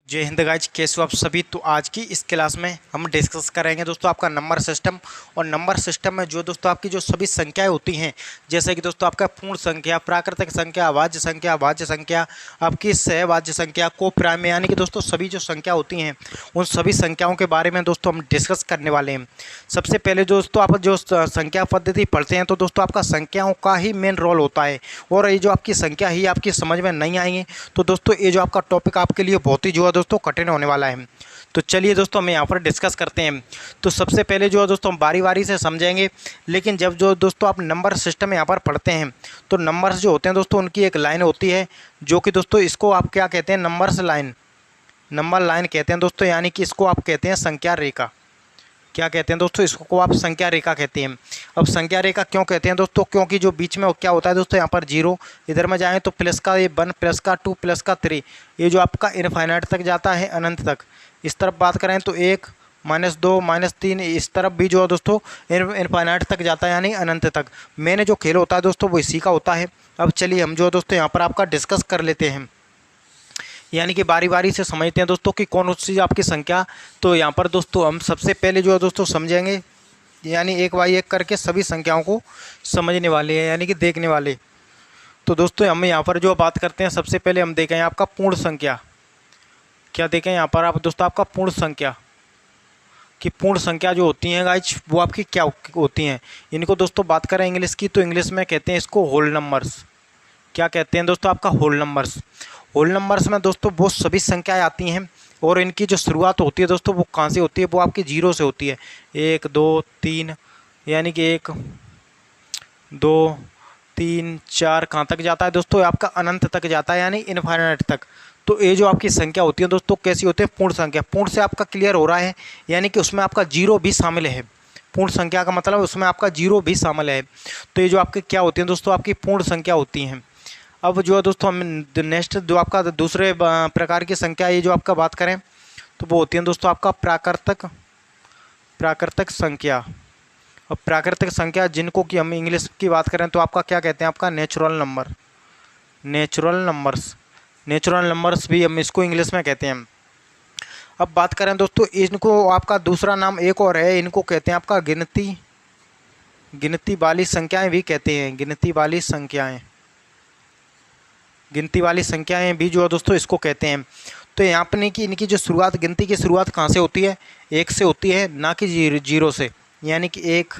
जय हिंद गाइज, कैसे हो आप सभी। तो आज की इस क्लास में हम डिस्कस करेंगे दोस्तों आपका नंबर सिस्टम। और नंबर सिस्टम में जो दोस्तों आपकी जो सभी संख्याएं होती हैं, जैसे कि दोस्तों आपका पूर्ण संख्या, प्राकृतिक संख्या, अभाज्य संख्या, भाज्य संख्या, आपकी सहभाज्य संख्या, को प्राइम, यानी कि दोस्तों सभी जो संख्या होती हैं उन सभी संख्याओं के बारे में दोस्तों हम डिस्कस करने वाले हैं। सबसे पहले दोस्तों आप जो संख्या पद्धति पढ़ते हैं तो दोस्तों आपका संख्याओं का ही मेन रोल होता है, और ये जो आपकी संख्या ही आपकी समझ में नहीं आएंगी तो दोस्तों ये जो आपका टॉपिक आपके लिए बहुत ही जो है दोस्तों कठिन होने वाला है। तो चलिए दोस्तों हम यहाँ पर डिस्कस करते हैं। तो सबसे पहले जो है दोस्तों हम बारी बारी से समझेंगे, लेकिन जब जो दोस्तों आप नंबर सिस्टम यहाँ पर पढ़ते हैं तो नंबर्स जो होते हैं दोस्तों उनकी एक लाइन होती है, जो कि दोस्तों इसको आप क्या कहते हैं, नंबर्स लाइन, नंबर लाइन कहते हैं दोस्तों, यानी कि इसको आप कहते हैं संख्या रेखा। क्या कहते हैं दोस्तों, इसको आप संख्या रेखा कहते हैं। अब संख्या रेखा क्यों कहते हैं दोस्तों, क्योंकि जो बीच में क्या होता है दोस्तों, यहाँ पर जीरो, इधर में जाएँ तो प्लस का ये 1, प्लस का 2, प्लस का 3, ये जो आपका इनफाइनाइट तक जाता है, अनंत तक। इस तरफ बात करें तो 1, -2, -3, इस तरफ भी जो है दोस्तों इनफाइनाइट तक जाता है, यानी अनंत तक। मैंने जो खेल होता है दोस्तों वो इसी का होता है। अब चलिए हम जो है दोस्तों यहाँ पर आपका डिस्कस कर लेते हैं, यानी कि बारी बारी से समझते हैं दोस्तों कि कौन सी आपकी संख्या। तो यहाँ पर दोस्तों हम सबसे पहले जो है दोस्तों समझेंगे, यानी एक बाई एक करके सभी संख्याओं को समझने वाले हैं, यानी कि देखने वाले। तो दोस्तों हम यहाँ पर जो बात करते हैं, सबसे पहले हम देखें आपका पूर्ण संख्या। क्या देखें यहाँ पर आप दोस्तों, आपका पूर्ण संख्या कि पूर्ण संख्या जो होती हैं गाइज वो आपकी क्या होती हैं। इनको दोस्तों बात करें इंग्लिश की, तो इंग्लिश में कहते हैं इसको होल नंबर्स। क्या कहते हैं दोस्तों, आपका होल नंबर्स। होल नंबर्स में दोस्तों वो सभी संख्याएं आती हैं, और इनकी जो शुरुआत होती है दोस्तों वो कहाँ से होती है, वो आपकी जीरो से होती है। 1, 2, 3, यानी कि 1, 2, 3, 4 कहाँ तक जाता है दोस्तों, आपका अनंत तक जाता है, यानी इनफाइनाइट तक। तो ये जो आपकी संख्या होती है दोस्तों कैसी होती है, पूर्ण संख्या। पूर्ण से आपका क्लियर हो रहा है, यानी कि उसमें आपका जीरो भी शामिल है। पूर्ण संख्या का मतलब उसमें आपका जीरो भी शामिल है। तो ये जो आपकी क्या होती है दोस्तों, आपकी पूर्ण संख्या होती हैं। अब जो है दोस्तों हम नेक्स्ट जो आपका दूसरे प्रकार की संख्या, ये जो आपका बात करें तो वो होती है दोस्तों आपका प्राकृतिक संख्या। अब प्राकृतिक संख्या जिनको कि हम इंग्लिश की बात करें तो आपका क्या कहते हैं, आपका नेचुरल नंबर, नेचुरल नंबर्स भी हम इसको इंग्लिश में कहते हैं। अब बात करें दोस्तों, इनको आपका दूसरा नाम एक और है, इनको कहते हैं आपका गिनती वाली संख्याएं भी कहते हैं। गिनती वाली संख्याएं भी जो है दोस्तों इसको कहते हैं। तो यहाँ पर नहीं कि इनकी जो शुरुआत, गिनती की शुरुआत कहाँ से होती है, 1 से होती है, ना कि जीरो से। यानी कि 1,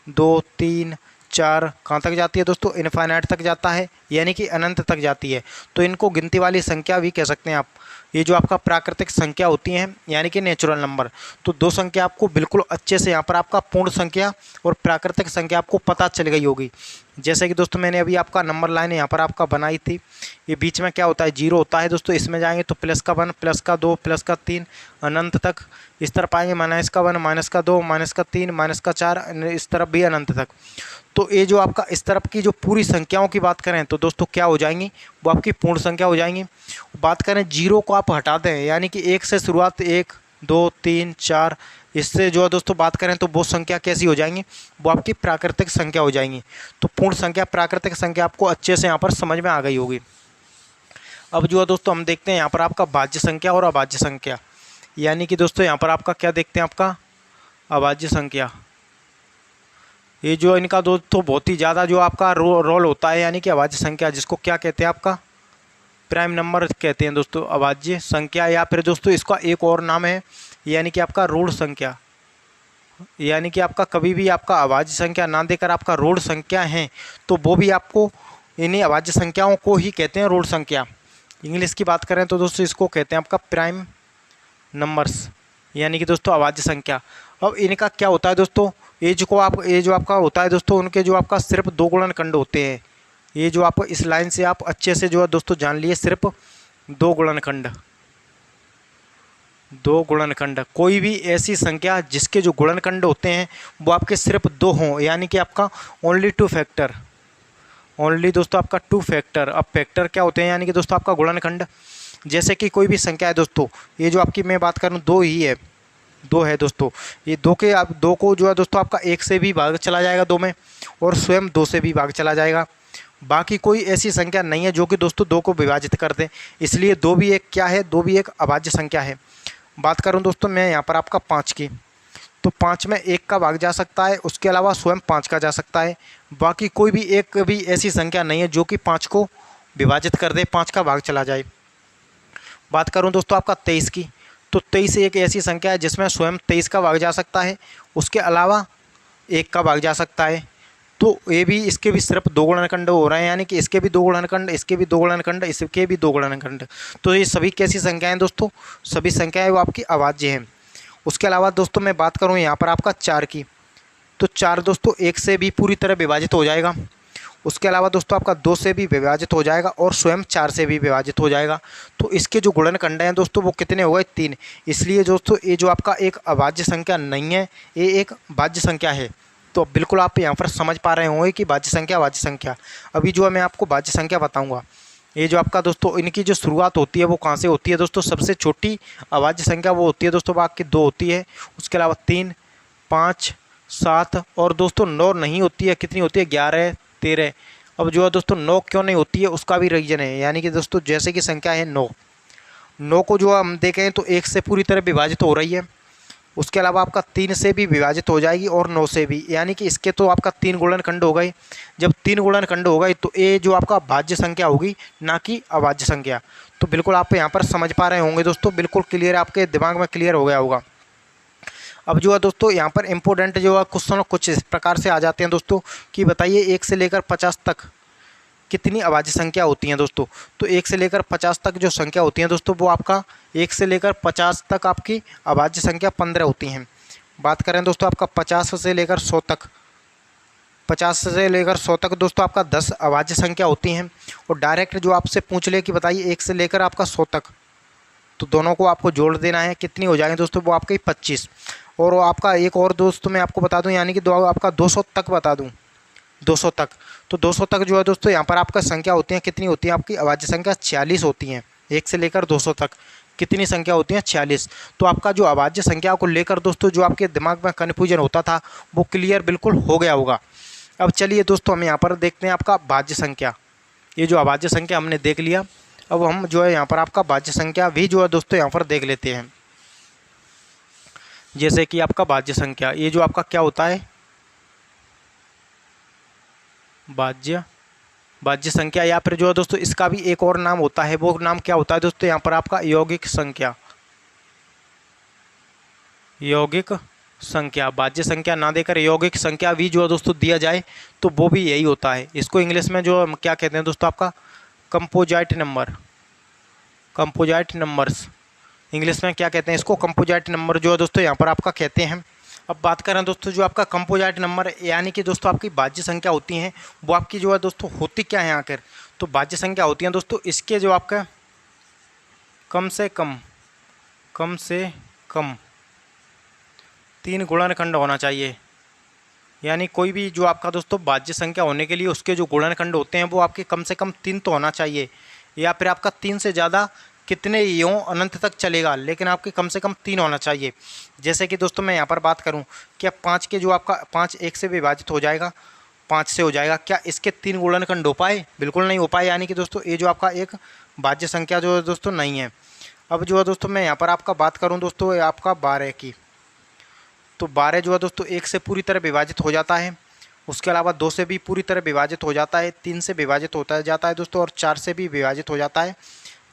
2, 3, 4 कहाँ तक जाती है दोस्तों, इनफाइनाइट तक जाता है, यानी कि अनंत तक जाती है। तो इनको गिनती वाली संख्या भी कह सकते हैं आप। ये जो आपका प्राकृतिक संख्या होती हैं, यानी कि नेचुरल नंबर। तो दो संख्या आपको बिल्कुल अच्छे से यहाँ पर आपका पूर्ण संख्या और प्राकृतिक संख्या आपको पता चल गई होगी। जैसे कि दोस्तों मैंने अभी आपका नंबर लाइन यहाँ पर आपका बनाई थी, ये बीच में क्या होता है, जीरो होता है दोस्तों। इसमें जाएंगे तो प्लस का 1, प्लस का 2, प्लस का 3, अनंत तक। इस तरफ आएंगे माइनस का 1, माइनस का 2, माइनस का 3, माइनस का 4, इस तरफ भी अनंत तक। तो ये जो आपका इस तरफ की जो पूरी संख्याओं की बात करें तो दोस्तों क्या हो जाएंगी, वो आपकी पूर्ण संख्या हो जाएंगी। बात करें जीरो को आप हटा दें, यानी कि 1 से शुरुआत, 1, 2, 3, 4, इससे जो है दोस्तों बात करें तो वो संख्या कैसी हो जाएंगी, वो आपकी प्राकृतिक संख्या हो जाएंगी। तो पूर्ण संख्या, प्राकृतिक संख्या आपको अच्छे से यहाँ पर समझ में आ गई होगी। अब जो है दोस्तों हम देखते हैं यहाँ पर आपका भाज्य संख्या और अभाज्य संख्या। यानी कि दोस्तों यहाँ पर आपका क्या देखते हैं, आपका अभाज्य संख्या। ये जो इनका दोस्तों बहुत ही ज़्यादा जो आपका रोल होता है, यानी कि अभाज्य संख्या, जिसको क्या कहते हैं, आपका प्राइम नंबर कहते हैं दोस्तों, अभाज्य संख्या। या फिर दोस्तों इसका एक और नाम है, यानी कि आपका ऋण संख्या। यानी कि आपका कभी भी आपका अभाज्य संख्या ना देकर आपका ऋण संख्या है तो वो भी आपको इन्हीं अभाज्य संख्याओं को ही कहते हैं ऋण संख्या। इंग्लिश की बात करें तो दोस्तों इसको कहते हैं आपका प्राइम नंबर्स, यानी कि दोस्तों अभाज्य संख्या। अब इनका क्या होता है दोस्तों, ये जो आपका होता है दोस्तों, उनके जो आपका सिर्फ 2 गुणनखंड होते हैं। ये जो आपको इस लाइन से आप अच्छे से जो है दोस्तों जान लिए, सिर्फ 2 गुणनखंड। कोई भी ऐसी संख्या जिसके जो गुणनखंड होते हैं वो आपके सिर्फ 2 हों, यानी कि आपका ओनली 2 फैक्टर, ओनली दोस्तों आपका 2 फैक्टर। अब फैक्टर क्या होते हैं, यानी कि दोस्तों आपका गुणनखंड। जैसे कि कोई भी संख्या है दोस्तों, ये जो आपकी मैं बात करूँ 2 ही है, 2 है दोस्तों। ये 2 के आप 2 को जो है दोस्तों आपका 1 से भी भाग चला जाएगा 2 में, और स्वयं 2 से भी भाग चला जाएगा। बाकी कोई ऐसी संख्या नहीं है जो कि दोस्तों 2 को विभाजित कर दे, इसलिए 2 भी एक क्या है, 2 भी एक अभाज्य संख्या है। बात करूं दोस्तों मैं यहाँ पर आपका 5 की, तो 5 में 1 का भाग जा सकता है, उसके अलावा स्वयं 5 का जा सकता है। बाकी कोई भी एक भी ऐसी संख्या नहीं है जो कि 5 को विभाजित कर दे, 5 का भाग चला जाए। बात करूं दोस्तों आपका 23 की, तो 23 एक ऐसी संख्या है जिसमें स्वयं 23 का भाग जा सकता है, उसके अलावा 1 का भाग जा सकता है। तो ये भी इसके भी सिर्फ 2 गुणनखंड हो रहे हैं, यानी कि इसके भी 2 गुणनखंड, इसके भी 2 गुणनखंड, इसके भी 2 गुणनखंड। तो ये सभी कैसी संख्याएं दोस्तों, सभी संख्याएं वो आपकी अभाज्य हैं। उसके अलावा दोस्तों मैं बात करूं यहाँ पर आपका 4 की, तो 4 दोस्तों 1 से भी पूरी तरह विभाजित हो जाएगा। उसके अलावा दोस्तों आपका 2 से भी विभाजित हो जाएगा और स्वयं 4 से भी विभाजित हो जाएगा। तो इसके जो गुणनखंड हैं दोस्तों वो कितने हो गए, 3। इसलिए दोस्तों ये जो आपका एक अभाज्य संख्या नहीं है, ये एक भाज्य संख्या है। तो बिल्कुल आप यहाँ पर समझ पा रहे होंगे कि भाज्य संख्या भाज्य संख्या। अभी जो है मैं आपको भाज्य संख्या बताऊँगा। ये जो आपका दोस्तों इनकी जो शुरुआत होती है वो कहाँ से होती है दोस्तों, सबसे छोटी अभाज्य संख्या वो होती है दोस्तों आपकी 2 होती है। उसके अलावा 3, 5, 7 और दोस्तों 9 नहीं होती है। कितनी होती है, 11, 13। अब जो है दोस्तों 9 क्यों नहीं होती है उसका भी रीजन है, यानी कि दोस्तों जैसे कि संख्या है 9 को जो हम देखें तो 1 से पूरी तरह विभाजित हो रही है। उसके अलावा आपका 3 से भी विभाजित हो जाएगी और 9 से भी, यानी कि इसके तो आपका 3 गुणनखंड हो गए। जब 3 गुणनखंड हो गए तो ये जो आपका भाज्य संख्या होगी, ना कि अभाज्य संख्या। तो बिल्कुल आप यहाँ पर समझ पा रहे होंगे दोस्तों, बिल्कुल क्लियर, आपके दिमाग में क्लियर हो गया होगा। अब जो है दोस्तों यहाँ पर इम्पोर्टेंट जो है क्वेश्चन कुछ इस प्रकार से आ जाते हैं दोस्तों कि बताइए 1 से लेकर 50 तक कितनी अभाज्य संख्या होती हैं दोस्तों। तो 1 से लेकर 50 तक जो संख्या होती हैं दोस्तों वो आपका 1 से लेकर 50 तक आपकी अभाज्य संख्या 15 होती हैं। बात करें दोस्तों आपका 50 से लेकर 100 तक, 50 से लेकर 100 तक दोस्तों आपका 10 अभाज्य संख्या होती हैं। और डायरेक्ट जो आपसे पूछ ले कि बताइए 1 से लेकर आपका 100 तक, तो दोनों को आपको जोड़ देना है, कितनी हो जाएंगे दोस्तों, वो आपकी 25। और आपका एक और दोस्तों मैं आपको बता दूं, यानी कि आपका 200 तक बता दूं, 200 तक। तो 200 तक जो है दोस्तों यहाँ पर आपका संख्या होती है, कितनी होती है आपकी अभाज्य संख्या, 46 होती हैं। 1 से लेकर 200 तक कितनी संख्या होती है, 46। तो आपका जो अभाज्य संख्या को लेकर दोस्तों जो आपके दिमाग में कन्फ्यूजन होता था वो क्लियर बिल्कुल हो गया होगा। अब चलिए दोस्तों हम यहाँ पर देखते हैं आपका भाज्य संख्या। ये जो अभाज्य संख्या हमने देख लिया, अब हम जो है यहाँ पर आपका भाज्य संख्या भी जो है दोस्तों यहाँ पर देख लेते हैं। जैसे कि आपका भाज्य संख्या, ये जो आपका क्या होता है, भाज्य संख्या, या फिर जो है दोस्तों इसका भी एक और नाम होता है, वो नाम क्या होता है दोस्तों, यहाँ पर आपका यौगिक संख्या। यौगिक संख्या, भाज्य संख्या ना देकर यौगिक संख्या भी जो है दोस्तों दिया जाए तो वो भी यही होता है। इसको इंग्लिश में जो हम क्या कहते हैं दोस्तों, आपका composite number, composite numbers, English में क्या कहते हैं इसको, कंपोजिट नंबर जो है दोस्तों यहाँ पर आपका कहते हैं। अब बात करें दोस्तों जो आपका कंपोजिट नंबर यानी कि दोस्तों आपकी भाज्य संख्या होती हैं, वो आपकी जो है दोस्तों होती क्या है आखिर, तो भाज्य संख्या होती हैं दोस्तों इसके जो आपका कम से कम 3 गुणनखंड होना चाहिए। यानी कोई भी जो आपका दोस्तों भाज्य संख्या होने के लिए उसके जो गुणनखंड होते हैं वो आपके कम से कम 3 तो होना चाहिए, या फिर आपका 3 से ज़्यादा कितने यूँ अनंत तक चलेगा, लेकिन आपके कम से कम 3 होना चाहिए। जैसे कि दोस्तों मैं यहाँ पर बात करूँ, क्या 5 के जो आपका 5 1 से विभाजित हो जाएगा, 5 से हो जाएगा, क्या इसके 3 गुणनखंड हो पाए, बिल्कुल नहीं हो पाए। यानी कि दोस्तों ये जो आपका एक भाज्य संख्या जो है दोस्तों नहीं है। अब जो है दोस्तों मैं यहाँ पर आपका बात करूँ दोस्तों आपका 12 की, तो 12 जो है दोस्तों 1 से पूरी तरह विभाजित हो जाता है, उसके अलावा 2 से भी पूरी तरह विभाजित हो जाता है, 3 से विभाजित होता जाता है दोस्तों, और 4 से भी विभाजित हो जाता है,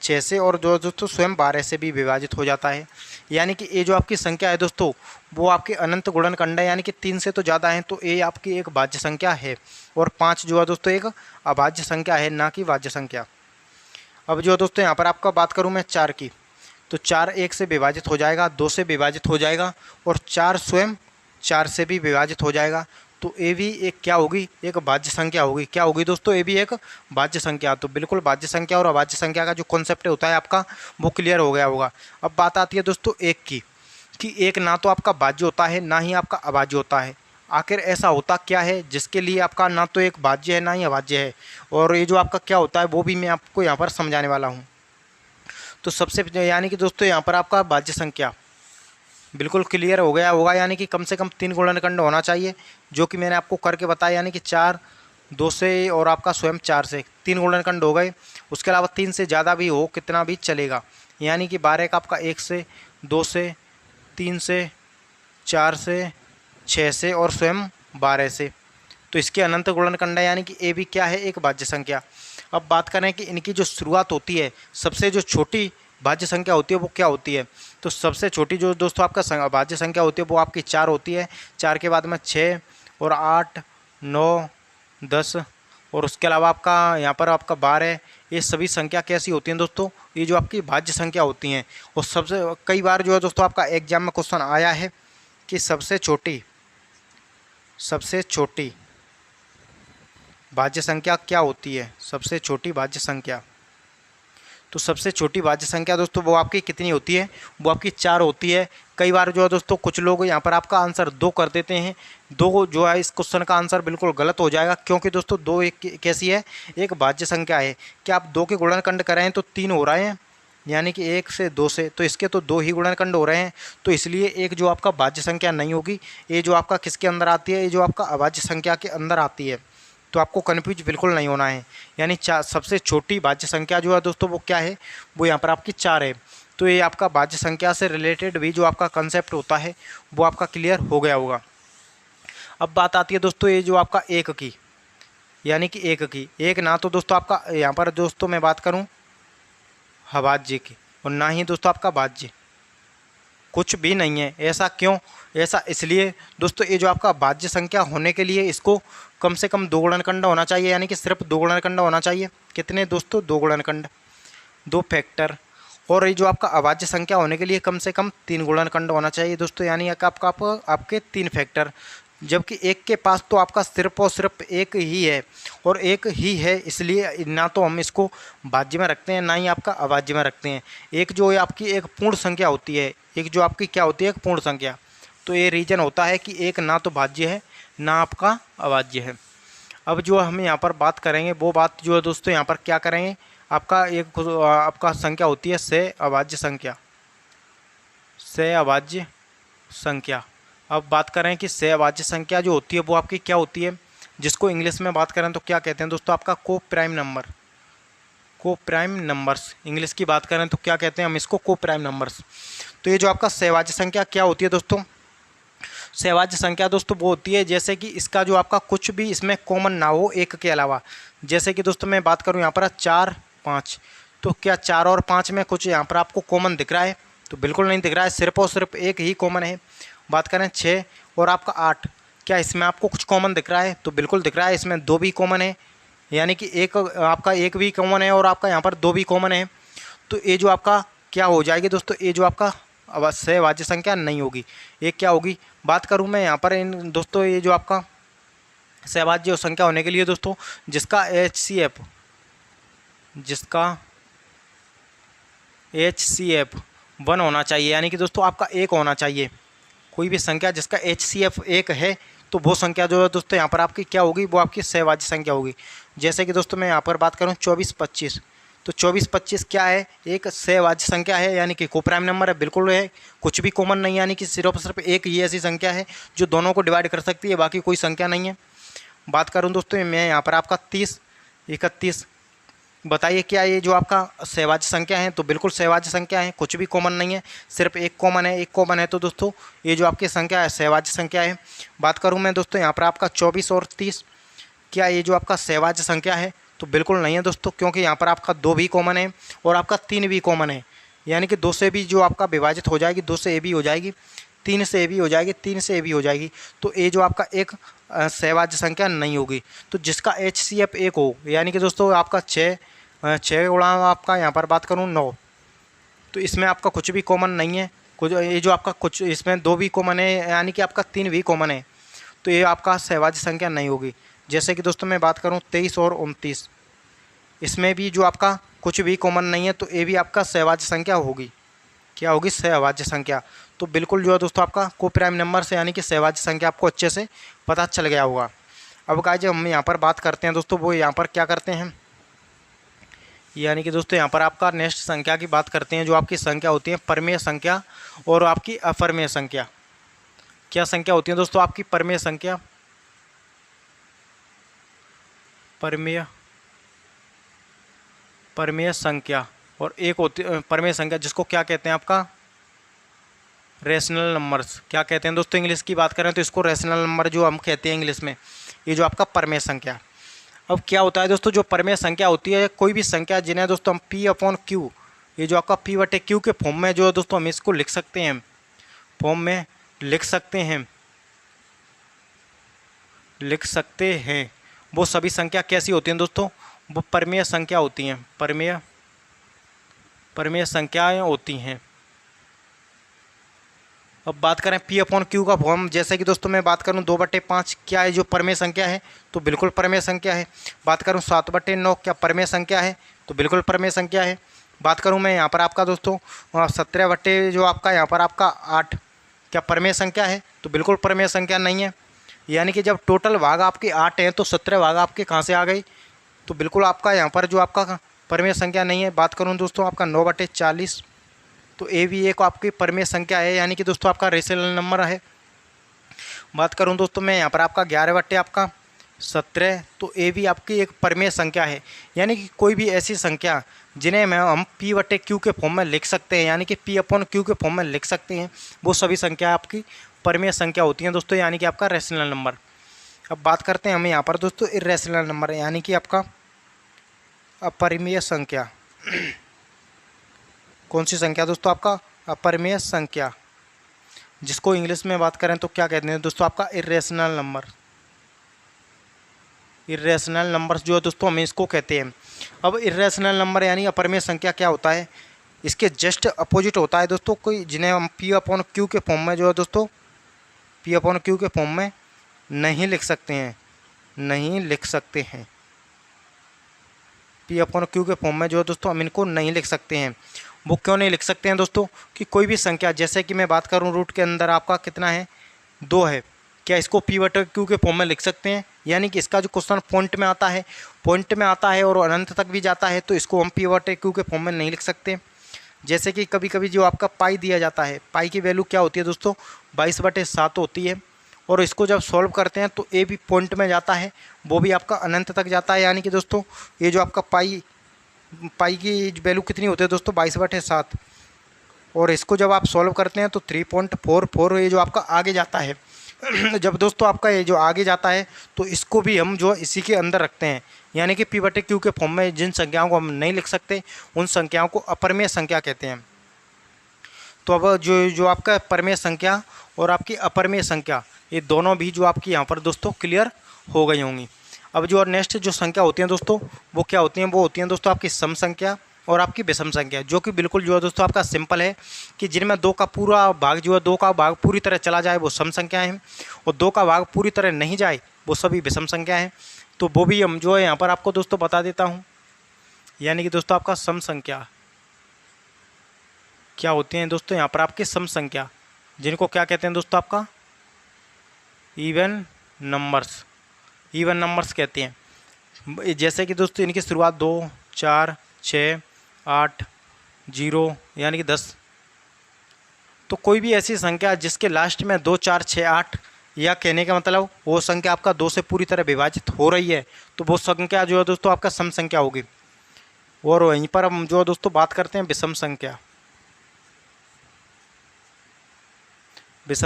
6 से, और जो दोस्तों स्वयं 12 से भी विभाजित हो जाता है। यानी कि ये जो आपकी संख्या है दोस्तों वो आपके अनंत गुणनखंड है, यानी कि 3 से तो ज़्यादा है, तो ये आपकी एक भाज्य संख्या है। और 5 जो है दोस्तों एक अभाज्य संख्या है, ना कि भाज्य संख्या। अब जो दोस्तों यहाँ पर आपका बात करूँ मैं 4 की, तो 4 1 से विभाजित हो जाएगा, 2 से विभाजित हो जाएगा, और 4 स्वयं 4 से भी विभाजित हो जाएगा। तो ये भी एक क्या होगी, एक भाज्य संख्या होगी। क्या होगी दोस्तों, ये भी एक भाज्य संख्या। तो बिल्कुल भाज्य संख्या और अभाज्य संख्या का जो कॉन्सेप्ट होता है आपका वो क्लियर हो गया होगा। अब बात आती है दोस्तों 1 की, कि 1 ना तो आपका भाज्य होता है ना ही आपका अभाज्य होता है। आखिर ऐसा होता क्या है जिसके लिए आपका ना तो एक भाज्य है ना ही अभाज्य है, और ये जो आपका क्या होता है वो भी मैं आपको यहाँ पर समझाने वाला हूँ। तो सबसे यानी कि दोस्तों यहाँ पर आपका भाज्य संख्या बिल्कुल क्लियर हो गया होगा, यानी कि कम से कम 3 गुणनखंड होना चाहिए, जो कि मैंने आपको करके बताया। यानी कि 4 2 से और आपका स्वयं 4 से, 3 गुणनखंड हो गए। उसके अलावा 3 से ज़्यादा भी हो कितना भी चलेगा, यानी कि 12 का आपका 1 से, 2 से, 3 से, 4 से, 6 से और स्वयं 12 से। तो इसके अनंत गुणनखंड है, यानी कि ए भी क्या है, एक भाज्य संख्या। अब बात करें कि इनकी जो शुरुआत होती है, सबसे जो छोटी भाज्य संख्या होती है वो क्या होती है। तो सबसे छोटी जो दोस्तों आपका भाज्य संख्या होती है वो आपकी 4 होती है। 4 के बाद में 6 और 8, 9, 10 और उसके अलावा आपका यहाँ पर आपका 12। ये सभी संख्या कैसी होती हैं दोस्तों, ये जो आपकी भाज्य संख्या होती हैं। और सबसे कई बार जो है दोस्तों आपका एग्जाम में क्वेश्चन आया है कि सबसे छोटी भाज्य संख्या क्या होती है, सबसे छोटी भाज्य संख्या। तो सबसे छोटी भाज्य संख्या दोस्तों वो आपकी कितनी होती है, वो आपकी 4 होती है। कई बार जो है दोस्तों कुछ लोग यहाँ पर आपका आंसर 2 कर देते हैं। 2 जो है इस क्वेश्चन का आंसर बिल्कुल गलत हो जाएगा, क्योंकि दोस्तों 2 एक कैसी है, एक भाज्य संख्या है। कि आप 2 के गुणनखंड कर रहे हैं तो 3 हो रहे हैं, यानी कि 1 से 2 से, तो इसके तो 2 ही गुणनखंड हो रहे हैं। तो इसलिए एक जो आपका भाज्य संख्या नहीं होगी, ये जो आपका किसके अंदर आती है, ये जो आपका अभाज्य संख्या के अंदर आती है। तो आपको कन्फ्यूज बिल्कुल नहीं होना है। यानी सबसे छोटी भाज्य संख्या जो है दोस्तों वो क्या है, वो यहाँ पर आपकी 4 है। तो ये आपका भाज्य संख्या से रिलेटेड भी जो आपका कंसेप्ट होता है वो आपका क्लियर हो गया होगा। अब बात आती है दोस्तों ये जो आपका 1 की, यानी कि 1 की, एक ना तो दोस्तों आपका यहाँ पर दोस्तों मैं बात करूँ अभाज्य की, और ना ही दोस्तों आपका भाज्य, कुछ भी नहीं है। ऐसा क्यों, ऐसा इसलिए दोस्तों ये जो आपका भाज्य संख्या होने के लिए इसको कम से कम 2 गुणनखंड होना चाहिए, यानी कि सिर्फ 2 गुणनखंड होना चाहिए। कितने दोस्तों, 2 गुणनखंड, 2 फैक्टर। और ये जो आपका अभाज्य संख्या होने के लिए कम से कम 3 गुणनखंड होना चाहिए दोस्तों, यानी कि आपके 3 फैक्टर। जबकि 1 के पास तो आपका सिर्फ और सिर्फ 1 ही है, और 1 ही है, इसलिए ना तो हम इसको भाज्य में रखते हैं ना ही आपका अभाज्य में रखते हैं। एक जो है आपकी एक पूर्ण संख्या होती है, एक जो आपकी क्या होती है, एक पूर्ण संख्या। तो ये रीजन होता है कि एक ना तो भाज्य है ना आपका अभाज्य है। अब जो हम यहाँ पर बात करेंगे वो बात जो है दोस्तों यहाँ पर क्या करेंगे, आपका संख्या होती है से अभाज्य संख्या। अब बात करें कि से अभाज्य संख्या जो होती है वो आपकी क्या होती है, जिसको इंग्लिश में बात करें तो क्या कहते हैं दोस्तों, आपका को प्राइम नंबर्स। इंग्लिश की बात करें तो क्या कहते हैं हम इसको, को प्राइम नंबर्स। तो ये जो आपका सहभाज्य संख्या क्या होती है दोस्तों, सहभाज्य संख्या दोस्तों वो होती है जैसे कि इसका जो आपका कुछ भी इसमें कॉमन ना हो 1 के अलावा। जैसे कि दोस्तों मैं बात करूं यहाँ पर 4, 5, तो क्या 4 और 5 में कुछ यहाँ पर आपको कॉमन दिख रहा है, तो बिल्कुल नहीं दिख रहा है, सिर्फ और सिर्फ 1 ही कॉमन है। बात करें 6 और आपका 8, क्या इसमें आपको कुछ कॉमन दिख रहा है, तो बिल्कुल दिख रहा है, इसमें 2 भी कॉमन है, यानी कि आपका 1 भी कॉमन है और आपका यहाँ पर 2 भी कॉमन है। तो ये जो आपका क्या हो जाएगी दोस्तों, ये जो आपका सहभाज्य संख्या नहीं होगी, ये क्या होगी। बात करूं मैं यहाँ पर इन दोस्तों ये जो आपका सहभाज्य संख्या होने के लिए दोस्तों जिसका HCF 1 होना चाहिए, यानी कि दोस्तों आपका 1 होना चाहिए। कोई भी संख्या जिसका HCF 1 है तो वो संख्या जो है दोस्तों यहाँ पर आपकी क्या होगी, वो आपकी सहभाज्य संख्या होगी। जैसे कि दोस्तों मैं यहाँ पर बात करूँ 24, 25, तो 24, 25 क्या है, एक सहभाज्य संख्या है, यानी कि को प्राइम नंबर है, बिल्कुल है, कुछ भी कॉमन नहीं, यानी कि सिर्फ एक ही ऐसी संख्या है जो दोनों को डिवाइड कर सकती है, बाकी कोई संख्या नहीं है। बात करूं दोस्तों मैं यहाँ पर आपका 30, 31, बताइए क्या ये जो आपका सहभाज्य संख्या है, तो बिल्कुल सहभाज्य संख्या है, कुछ भी कॉमन नहीं है, सिर्फ एक कॉमन है, तो दोस्तों ये जो आपकी संख्या है सहभाज्य संख्या है। बात करूँ मैं दोस्तों यहाँ पर आपका 24 और 30, क्या ये जो आपका सहभाज्य संख्या है, तो बिल्कुल नहीं है दोस्तों, क्योंकि यहाँ पर आपका 2 भी कॉमन है और आपका 3 भी कॉमन है, यानी कि 2 से भी जो आपका विभाजित हो जाएगी, 2 से ए भी हो जाएगी, 3 से ए भी हो जाएगी, 3 से ए भी हो जाएगी, तो ये जो आपका एक सहभाज्य संख्या नहीं होगी। तो जिसका HCF 1 हो, यानी कि दोस्तों आपका 6 गुणा आपका यहाँ पर बात करूँ 9, तो इसमें आपका कुछ भी कॉमन नहीं है, कुछ ये जो आपका कुछ इसमें 2 भी कॉमन है, यानी कि आपका 3 भी कॉमन है, तो ये आपका सहभाज्य संख्या नहीं होगी। जैसे कि दोस्तों मैं बात करूं 23 और 29, इसमें भी जो आपका कुछ भी कॉमन नहीं है, तो ये भी आपका सहभाज्य संख्या होगी, क्या होगी, सहभाज्य संख्या। तो बिल्कुल जो है दोस्तों आपका को प्राइम नंबर से यानी कि सहभाज्य संख्या आपको अच्छे से पता चल गया होगा। अब गाइस हम यहाँ पर बात करते हैं दोस्तों, वो यहाँ पर क्या करते हैं, यानी कि दोस्तों यहाँ पर आपका नेक्स्ट संख्या की बात करते हैं, जो आपकी संख्या होती है परमेय संख्या और आपकी अपरमेय संख्या। क्या संख्या होती है दोस्तों आपकी परमेय संख्या, परमेय परमेय संख्या, और एक होती परमेय संख्या जिसको क्या कहते हैं आपका रेशनल नंबर्स। क्या कहते हैं दोस्तों, इंग्लिश की बात करें तो इसको रेशनल नंबर जो हम कहते हैं इंग्लिश में, ये जो आपका परमेय संख्या। अब क्या होता है दोस्तों, जो परमेय संख्या होती है, कोई भी संख्या जिन्हें दोस्तों हम पी अपॉन क्यू, ये जो आपका पी बटे क्यू के फॉर्म में जो है दोस्तों हम इसको लिख सकते हैं, फॉर्म में लिख सकते हैं, वो सभी संख्या कैसी होती हैं दोस्तों, वो परमेय संख्या होती हैं, परमेय संख्याएं होती हैं। अब बात करें पी अपॉन क्यू का फॉर्म, जैसे कि दोस्तों मैं बात करूं 2/5 क्या है, जो परमेय संख्या है, तो बिल्कुल परमेय संख्या है। बात करूं 7/9 क्या परमेय संख्या है, तो बिल्कुल परमेय संख्या है। बात करूं मैं यहाँ पर आपका दोस्तों 17 जो आपका यहाँ पर आपका 8 क्या परमेय संख्या है, तो बिल्कुल परमेय संख्या नहीं है। यानी कि जब टोटल भाग आपके 8 हैं तो 17 भाग आपके कहाँ से आ गई, तो बिल्कुल आपका यहाँ पर जो आपका परमेय संख्या नहीं है। बात करूँ दोस्तों आपका 9/40, तो ए भी एक आपकी परमेय संख्या है, यानी कि दोस्तों आपका रेशनल नंबर है। बात करूं दोस्तों मैं यहाँ पर आपका 11/17, तो ए भी आपकी एक परमेय संख्या है। यानी कि कोई भी ऐसी संख्या जिन्हें हम पी बटे क्यू के फॉर्म में लिख सकते हैं, यानी कि पी अपॉन क्यू के फॉर्म में लिख सकते हैं, वो सभी संख्या आपकी परमेय संख्या होती हैं दोस्तों, यानी कि आपका रेशनल नंबर। अब बात करते हैं हम यहाँ पर दोस्तों इर्रेशनल नंबर, यानी कि आपका अपरिमेय संख्या। कौन सी संख्या दोस्तों, आपका अपरिमेय संख्या, जिसको इंग्लिश में बात करें तो क्या कहते हैं दोस्तों, आपका इर्रेशनल नंबर। इर्रेशनल नंबर्स जो है दोस्तों हम इसको कहते हैं। अब इर्रेशनल नंबर यानी अपरिमेय संख्या क्या होता है, इसके जस्ट अपोजिट होता है दोस्तों, कोई जिन्हें हम पी अपॉन क्यू के फॉर्म में जो है दोस्तों पी अपॉन क्यू के फॉर्म में नहीं लिख सकते हैं, पी अपॉन क्यू के फॉर्म में जो है दोस्तों हम इनको नहीं लिख सकते हैं। वो क्यों नहीं लिख सकते हैं दोस्तों, कि कोई भी संख्या, जैसे कि मैं बात करूं रूट के अंदर आपका कितना है 2 है, क्या इसको पी बटे क्यू के फॉर्म में लिख सकते हैं, यानी कि इसका जो क्वेश्चन पॉइंट में आता है और अनंत तक भी जाता है, तो इसको हम पी बटे क्यू के फॉर्म में नहीं लिख सकते। जैसे कि कभी कभी जो आपका पाई दिया जाता है, पाई की वैल्यू क्या होती है दोस्तों 22/7 होती है, और इसको जब सॉल्व करते हैं तो ए भी पॉइंट में जाता है, वो भी आपका अनंत तक जाता है। यानी कि दोस्तों ये जो आपका पाई की वैल्यू कितनी होती है दोस्तों 22/7, और इसको जब आप सॉल्व करते हैं तो 3.44 ये जो आपका आगे जाता है। जब दोस्तों आपका ये जो आगे जाता है तो इसको भी हम जो इसी के अंदर रखते हैं, यानी कि पी बटे क्यू के फॉर्म में जिन संख्याओं को हम नहीं लिख सकते उन संख्याओं को अपरिमेय संख्या कहते हैं। तो अब जो आपका परमेय संख्या और आपकी अपरिमेय संख्या, ये दोनों भी जो आपकी यहाँ पर दोस्तों क्लियर हो गई होंगी। अब जो नेक्स्ट जो संख्या होती हैं दोस्तों वो क्या होती हैं, वो होती हैं दोस्तों आपकी सम संख्या और आपकी विषम संख्या, जो कि बिल्कुल जो है दोस्तों आपका सिंपल है कि जिनमें 2 का पूरा भाग जो है 2 का भाग पूरी तरह चला जाए वो सम संख्या है, और 2 का भाग पूरी तरह नहीं जाए वो सभी विषम संख्या है। तो वो भी हम जो है यहाँ पर आपको दोस्तों बता देता हूँ। यानी कि दोस्तों आपका सम संख्या क्या होती हैं दोस्तों, यहाँ पर आपकी सम संख्या, जिनको क्या कहते हैं दोस्तों आपका इवन नंबर्स कहते हैं। जैसे कि दोस्तों इनकी शुरुआत 2, 4, 6, 8, 0 यानी कि 10। तो कोई भी ऐसी संख्या जिसके लास्ट में 2, 4, 6, 8, या कहने का मतलब वो संख्या आपका 2 से पूरी तरह विभाजित हो रही है, तो वो संख्या जो है दोस्तों आपका सम संख्या होगी। और वहीं पर हम जो दोस्तों बात करते हैं विषम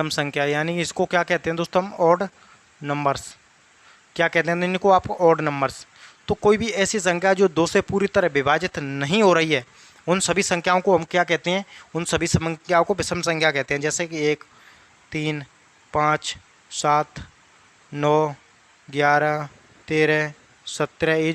संख्या, यानी इसको क्या कहते हैं दोस्तों हम ऑड नंबर्स। क्या कहते हैं इनको आप ऑड नंबर्स। तो कोई भी ऐसी संख्या जो 2 से पूरी तरह विभाजित नहीं हो रही है उन सभी संख्याओं को हम क्या कहते हैं, उन सभी संख्याओं को विषम संख्या कहते हैं। जैसे कि 1, 3, 5, 7, 9, 11, 13, 17, ये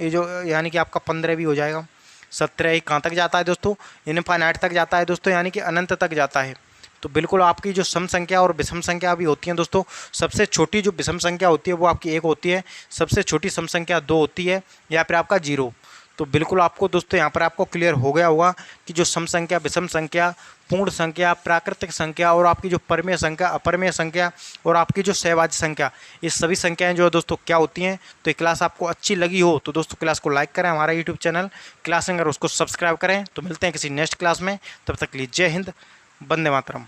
जो यानी कि आपका 15 भी हो जाएगा। 17 ये कहाँ तक जाता है दोस्तों, इनफाइनाइट तक जाता है दोस्तों, यानी कि अनंत तक जाता है। तो बिल्कुल आपकी जो सम संख्या और विषम संख्या भी होती हैं दोस्तों, सबसे छोटी जो विषम संख्या होती है वो आपकी 1 होती है, सबसे छोटी सम संख्या 2 होती है, या फिर आपका 0। तो बिल्कुल आपको दोस्तों यहाँ पर आपको क्लियर हो गया होगा कि जो सम संख्या, विषम संख्या, पूर्ण संख्या, प्राकृतिक संख्या और आपकी जो परमेय संख्या, अपरमेय संख्या और आपकी जो सहभाज्य संख्या, ये सभी संख्याएं जो है दोस्तों क्या होती हैं। तो ये क्लास आपको अच्छी लगी हो तो दोस्तों क्लास को लाइक करें, हमारा यूट्यूब चैनल क्लास एंगर उसको सब्सक्राइब करें। तो मिलते हैं किसी नेक्स्ट क्लास में, तब तक के लिए जय हिंद, वंदे मातरम।